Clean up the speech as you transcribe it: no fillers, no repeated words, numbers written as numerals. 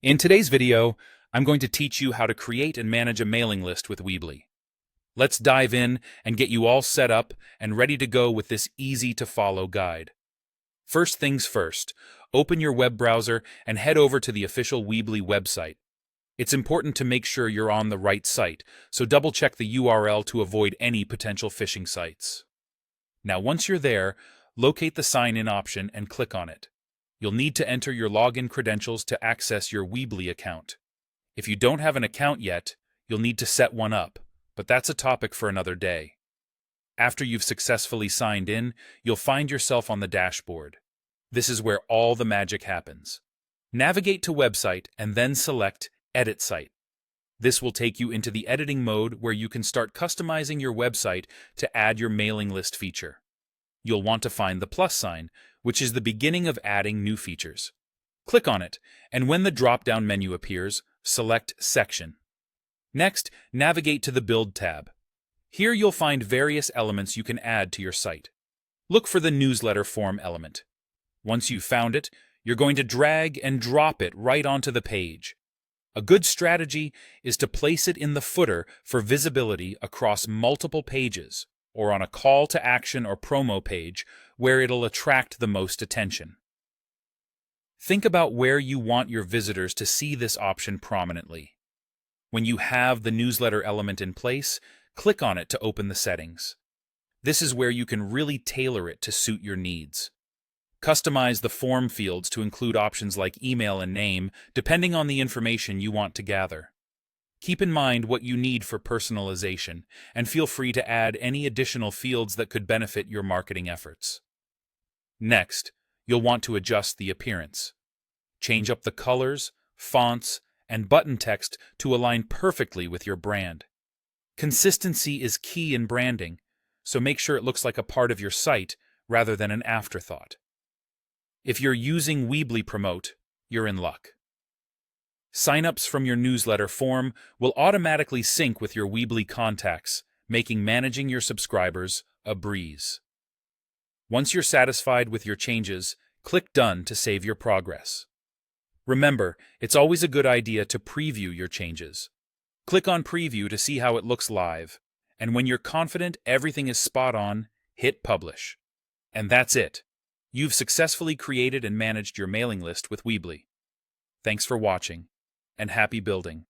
In today's video, I'm going to teach you how to create and manage a mailing list with Weebly. Let's dive in and get you all set up and ready to go with this easy-to-follow guide. First things first, open your web browser and head over to the official Weebly website. It's important to make sure you're on the right site, so double-check the URL to avoid any potential phishing sites. Now, once you're there, locate the sign-in option and click on it. You'll need to enter your login credentials to access your Weebly account. If you don't have an account yet, you'll need to set one up, but that's a topic for another day. After you've successfully signed in, you'll find yourself on the dashboard. This is where all the magic happens. Navigate to Website and then select Edit Site. This will take you into the editing mode where you can start customizing your website to add your mailing list feature. You'll want to find the plus sign, which is the beginning of adding new features. Click on it, and when the drop-down menu appears, select Section. Next, navigate to the Build tab. Here you'll find various elements you can add to your site. Look for the newsletter form element. Once you've found it, you're going to drag and drop it right onto the page. A good strategy is to place it in the footer for visibility across multiple pages, or on a call to action or promo page where it'll attract the most attention. Think about where you want your visitors to see this option prominently. When you have the newsletter element in place, click on it to open the settings. This is where you can really tailor it to suit your needs. Customize the form fields to include options like email and name, depending on the information you want to gather. Keep in mind what you need for personalization, and feel free to add any additional fields that could benefit your marketing efforts. Next, you'll want to adjust the appearance. Change up the colors, fonts, and button text to align perfectly with your brand. Consistency is key in branding, so make sure it looks like a part of your site rather than an afterthought. If you're using Weebly Promote, you're in luck. Sign-ups from your newsletter form will automatically sync with your Weebly contacts, making managing your subscribers a breeze. Once you're satisfied with your changes, click Done to save your progress. Remember, it's always a good idea to preview your changes. Click on Preview to see how it looks live, and when you're confident everything is spot on, hit Publish. And that's it. You've successfully created and managed your mailing list with Weebly. Thanks for watching, and happy building.